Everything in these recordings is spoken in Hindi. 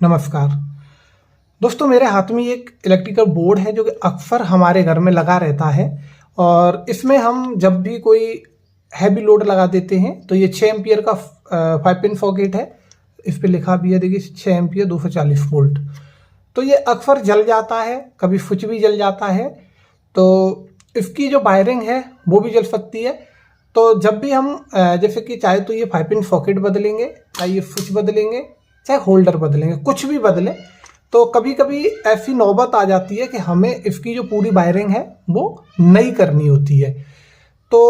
नमस्कार दोस्तों, मेरे हाथ में एक इलेक्ट्रिकल बोर्ड है जो कि अक्सर हमारे घर में लगा रहता है और इसमें हम जब भी कोई हैवी लोड लगा देते हैं तो ये 6 एम्पियर का 5 पिन सॉकेट है। इस पे लिखा भी है, देखिए 6 एम्पियर 240 वोल्ट। तो ये अक्सर जल जाता है, कभी स्विच भी जल जाता है, तो इसकी जो वायरिंग है वो भी जल सकती है। तो जब भी हम जैसे कि चाहे तो ये 5 पिन सॉकेट बदलेंगे, चाहे ये स्विच बदलेंगे, चाहे होल्डर बदलेंगे, कुछ भी बदले, तो कभी कभी ऐसी नौबत आ जाती है कि हमें इसकी जो पूरी वायरिंग है वो नई करनी होती है। तो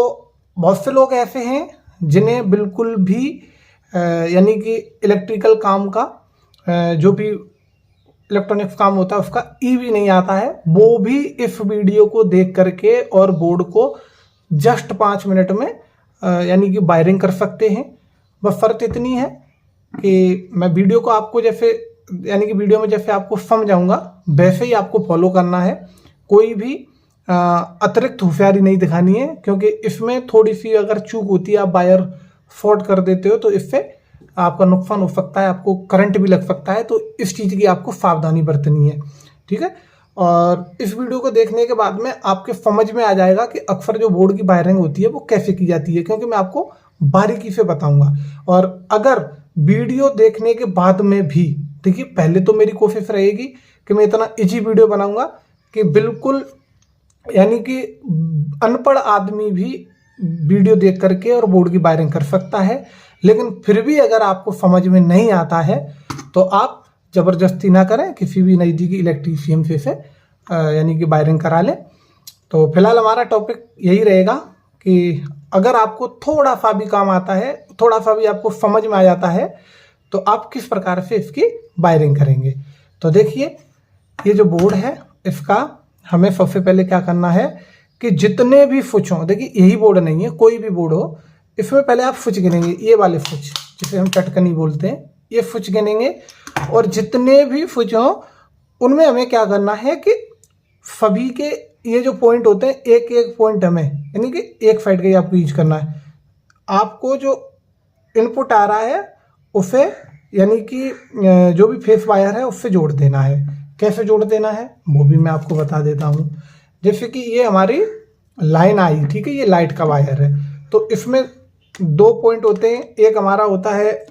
बहुत से लोग ऐसे हैं जिन्हें बिल्कुल भी यानी कि इलेक्ट्रिकल काम का जो भी इलेक्ट्रॉनिक्स काम होता है उसका भी नहीं आता है, वो भी इस वीडियो को देख करके और बोर्ड को जस्ट 5 मिनट में यानी कि वायरिंग कर सकते हैं। बस शर्त इतनी है कि मैं वीडियो को आपको जैसे यानी कि वीडियो में जैसे आपको समझाऊंगा वैसे ही आपको फॉलो करना है। कोई भी अतिरिक्त होशियारी नहीं दिखानी है, क्योंकि इसमें थोड़ी सी अगर चूक होती है, आप वायर शॉर्ट कर देते हो तो इससे आपका नुकसान हो सकता है, आपको करंट भी लग सकता है। तो इस चीज़ की आपको सावधानी बरतनी है, ठीक है। और इस वीडियो को देखने के बाद में आपके समझ में आ जाएगा कि अक्सर जो बोर्ड की वायरिंग होती है वो कैसे की जाती है, क्योंकि मैं आपको बारीकी से बताऊंगा। और अगर वीडियो देखने के बाद में भी, देखिए पहले तो मेरी कोशिश रहेगी कि मैं इतना इजी वीडियो बनाऊंगा कि बिल्कुल यानी कि अनपढ़ आदमी भी वीडियो देख करके और बोर्ड की वायरिंग कर सकता है। लेकिन फिर भी अगर आपको समझ में नहीं आता है तो आप ज़बरदस्ती ना करें, किसी भी नज़दीकी इलेक्ट्रीशियन से यानी कि वायरिंग करा लें। तो फिलहाल हमारा टॉपिक यही रहेगा कि अगर आपको थोड़ा सा भी काम आता है, थोड़ा सा भी आपको समझ में आ जाता है, तो आप किस प्रकार से इसकी वायरिंग करेंगे। तो देखिए, ये जो बोर्ड है इसका हमें सबसे पहले क्या करना है कि जितने भी स्विच हों, देखिए यही बोर्ड नहीं है, कोई भी बोर्ड हो, इसमें पहले आप स्विच गिनेंगे, ये वाले स्विच जिसे हम चटकनी बोलते हैं, ये स्विच गिनेंगे। और जितने भी स्विच हों उनमें हमें क्या करना है कि सभी के ये जो पॉइंट होते हैं, एक एक पॉइंट हमें यानी कि एक साइड का ही आपको यूज करना है। आपको जो इनपुट आ रहा है उसे यानी कि जो भी फेस वायर है उससे जोड़ देना है। कैसे जोड़ देना है वो भी मैं आपको बता देता हूँ। जैसे कि ये हमारी लाइन आई, ठीक है, ये लाइट का वायर है, तो इसमें 2 पॉइंट होते हैं, एक हमारा होता है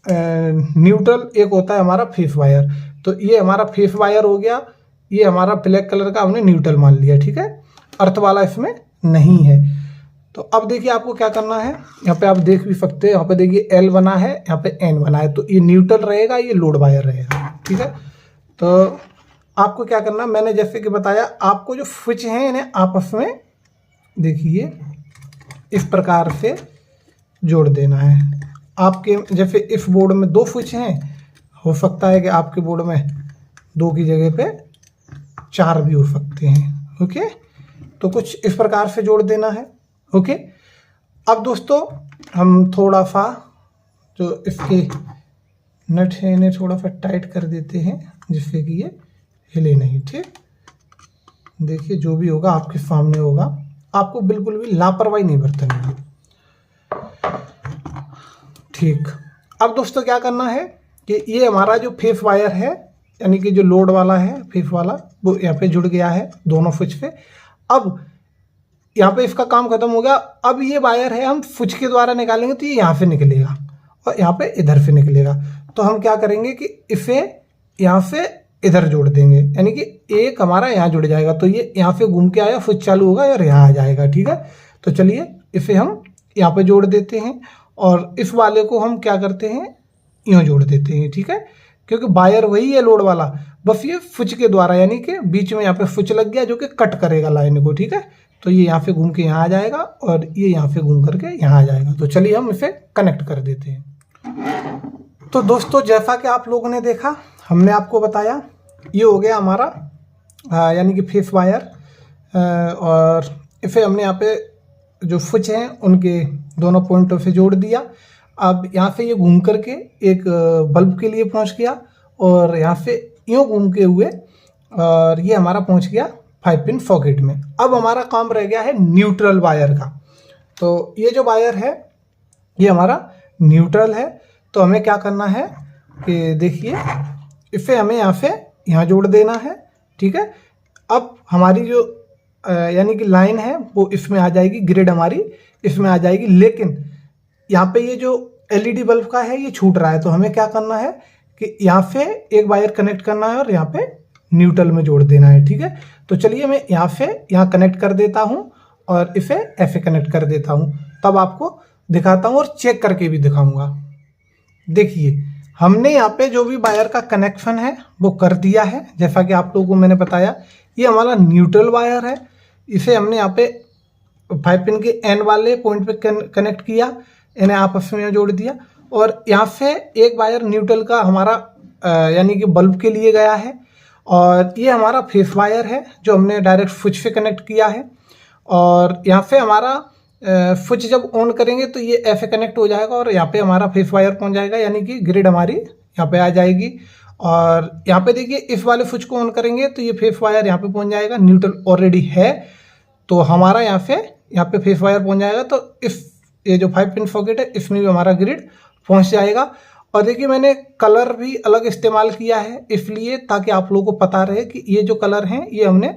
न्यूट्रल, एक होता है हमारा फेस वायर। तो ये हमारा फेस वायर हो गया, ये हमारा ब्लैक कलर का हमने न्यूट्रल मान लिया, ठीक है, अर्थ वाला इसमें नहीं है। तो अब देखिए आपको क्या करना है, यहाँ पे आप देख भी सकते हैं, यहाँ पे देखिए L बना है, यहाँ पे N बना है, तो ये न्यूट्रल रहेगा, ये लोड वायर रहेगा, ठीक है। तो आपको क्या करना, मैंने जैसे कि बताया, आपको जो स्विच हैं इन्हें आपस में देखिए इस प्रकार से जोड़ देना है। आपके जैसे इस बोर्ड में 2 स्विच हैं, हो सकता है कि आपके बोर्ड में 2 की जगह पे 4 भी हो सकते हैं, ओके। तो कुछ इस प्रकार से जोड़ देना है, ओके। अब दोस्तों हम थोड़ा सा जो इसके नट है इन्हें थोड़ा सा टाइट कर देते हैं जिससे कि ये हिले नहीं, ठीक। देखिए जो भी होगा आपके सामने होगा, आपको बिल्कुल भी लापरवाही नहीं बरतनी है, ठीक। अब दोस्तों क्या करना है कि ये हमारा जो फेस वायर है यानी कि जो लोड वाला है फेस वाला, वो यहाँ पे जुड़ गया है दोनों स्विच पे। अब यहाँ पे इसका काम खत्म हो गया। अब ये वायर है हम स्विच के द्वारा निकालेंगे तो ये यहाँ से निकलेगा और यहाँ पे इधर से निकलेगा। तो हम क्या करेंगे कि इसे यहाँ से इधर जोड़ देंगे, यानी कि एक हमारा यहाँ जुड़ जाएगा, तो ये यहाँ से घूम के आया, स्विच चालू होगा और यहाँ आ जाएगा, ठीक है। तो चलिए इसे हम यहाँ पे जोड़ देते हैं और इस वाले को हम क्या करते हैं, यूँ जोड़ देते हैं, ठीक है, क्योंकि वायर वही है लोड वाला, बस ये स्विच के द्वारा यानी कि बीच में यहाँ पे स्विच लग गया जो कि कट करेगा लाइन को, ठीक है। तो ये यहाँ से घूम के यहाँ आ जाएगा और ये यहाँ से घूम करके यहाँ आ जाएगा। तो चलिए हम इसे कनेक्ट कर देते हैं। तो दोस्तों जैसा कि आप लोगों ने देखा, हमने आपको बताया, ये हो गया हमारा यानी कि फेस वायर, और इसे हमने यहाँ पे जो स्विच हैं उनके दोनों पॉइंटों से जोड़ दिया। अब यहाँ से ये घूम करके एक बल्ब के लिए पहुँच गया और यहाँ से यूँ घूम के हुए और ये हमारा पहुँच गया 5 पिन सॉकेट में। अब हमारा काम रह गया है न्यूट्रल वायर का। तो ये जो वायर है ये हमारा न्यूट्रल है। तो हमें क्या करना है कि देखिए इसे हमें यहाँ से यहाँ जोड़ देना है। ठीक है, अब हमारी जो यानी कि लाइन है वो इसमें आ जाएगी, ग्रिड हमारी इसमें आ जाएगी। लेकिन यहाँ पे ये जो एलईडी बल्ब का है ये छूट रहा है, तो हमें क्या करना है कि यहाँ से एक वायर कनेक्ट करना है और यहाँ पे न्यूट्रल में जोड़ देना है। ठीक है, तो चलिए मैं यहाँ से यहाँ कनेक्ट कर देता हूँ और इसे ऐसे कनेक्ट कर देता हूँ, तब आपको दिखाता हूँ और चेक करके भी दिखाऊंगा। देखिए हमने यहाँ पे जो भी वायर का कनेक्शन है वो कर दिया है। जैसा कि आप लोगों को मैंने बताया, ये हमारा न्यूट्रल वायर है, इसे हमने यहाँ पे 5 पिन के एन वाले पॉइंट पे कनेक्ट किया, इन्हें आपस में जोड़ दिया और यहाँ से एक वायर न्यूट्रल का हमारा यानी कि बल्ब के लिए गया है और ये हमारा फेस वायर है जो हमने डायरेक्ट स्विच से कनेक्ट किया है। और यहाँ से हमारा स्विच जब ऑन करेंगे तो ये ऐसे कनेक्ट हो जाएगा और यहाँ पे हमारा फेस वायर पहुँच जाएगा, यानी कि ग्रिड हमारी यहाँ पे आ जाएगी। और यहाँ पे देखिए इस वाले स्विच को ऑन करेंगे तो ये फेस वायर यहाँ पे पहुँच जाएगा, न्यूट्रल ऑलरेडी है तो हमारा यहाँ पे फेस वायर पहुँच जाएगा। तो इस ये जो 5 पिन सॉकेट है इसमें भी हमारा ग्रिड पहुँच जाएगा। और देखिए मैंने कलर भी अलग इस्तेमाल किया है इसलिए ताकि आप लोगों को पता रहे कि ये जो कलर हैं ये हमने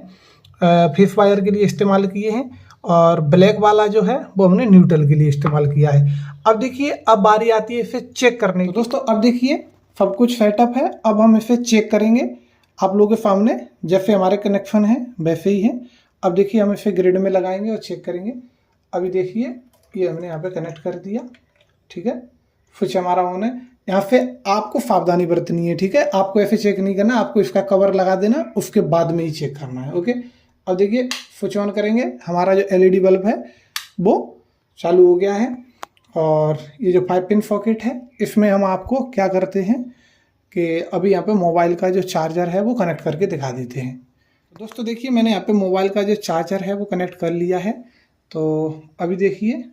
फेस वायर के लिए इस्तेमाल किए हैं और ब्लैक वाला जो है वो हमने न्यूट्रल के लिए इस्तेमाल किया है। अब देखिए अब बारी आती है इसे चेक करने की। तो दोस्तों अब देखिए सब कुछ सेटअप है, अब हम इसे चेक करेंगे आप लोगों के सामने। जैसे हमारे कनेक्शन है वैसे ही है। अब देखिए हम इसे ग्रिड में लगाएंगे और चेक करेंगे। अभी देखिए ये हमने यहाँ पे कनेक्ट कर दिया। ठीक है, स्विच हमारा ऑन है। यहाँ पे आपको सावधानी बरतनी है। ठीक है, आपको ऐसे चेक नहीं करना, आपको इसका कवर लगा देना, उसके बाद में ही चेक करना है। ओके, अब देखिए स्विच ऑन करेंगे, हमारा जो एलईडी बल्ब है वो चालू हो गया है। और ये जो 5 पिन सॉकेट है इसमें हम आपको क्या करते हैं कि अभी यहाँ पे मोबाइल का जो चार्जर है वो कनेक्ट करके दिखा देते हैं। दोस्तों देखिए मैंने यहाँ पे मोबाइल का जो चार्जर है वो कनेक्ट कर लिया है। तो अभी देखिए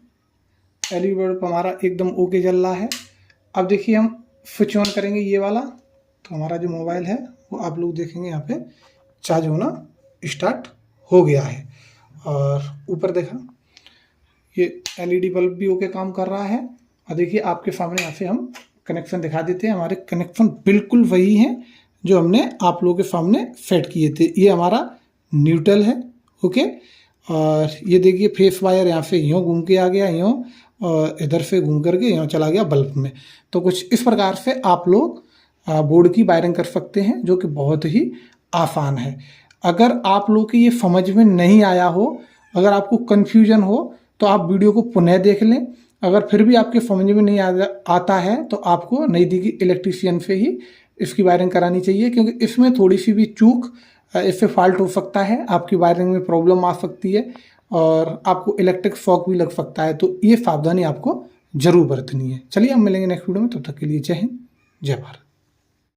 एलईडी बल्ब हमारा एकदम ओके जल रहा है। अब देखिए हम स्विच ऑन करेंगे ये वाला, तो हमारा जो मोबाइल है वो आप लोग देखेंगे यहाँ पे चार्ज होना स्टार्ट हो गया है। और ऊपर देखा ये एलईडी बल्ब भी ओके काम कर रहा है। और देखिए आपके सामने यहाँ से हम कनेक्शन दिखा देते हैं। हमारे कनेक्शन बिल्कुल वही हैं जो हमने आप लोगों के सामने सेट किए थे। ये हमारा न्यूट्रल है। ओके, और ये देखिए फेस वायर यहाँ से यूँ घूम के आ गया, यूँ और इधर से घूम करके यूँ चला गया बल्ब में। तो कुछ इस प्रकार से आप लोग बोर्ड की वायरिंग कर सकते हैं जो कि बहुत ही आसान है। अगर आप लोग की ये समझ में नहीं आया हो, अगर आपको कन्फ्यूजन हो तो आप वीडियो को पुनः देख लें। अगर फिर भी आपके समझ में नहीं आता है तो आपको नज़दीकी इलेक्ट्रीशियन से ही इसकी वायरिंग करानी चाहिए, क्योंकि इसमें थोड़ी सी भी चूक इससे फॉल्ट हो सकता है, आपकी वायरिंग में प्रॉब्लम आ सकती है और आपको इलेक्ट्रिक शॉक भी लग सकता है। तो ये सावधानी आपको जरूर बरतनी है। चलिए हम मिलेंगे नेक्स्ट वीडियो में, तब तक के लिए जय हिंद जय भारत।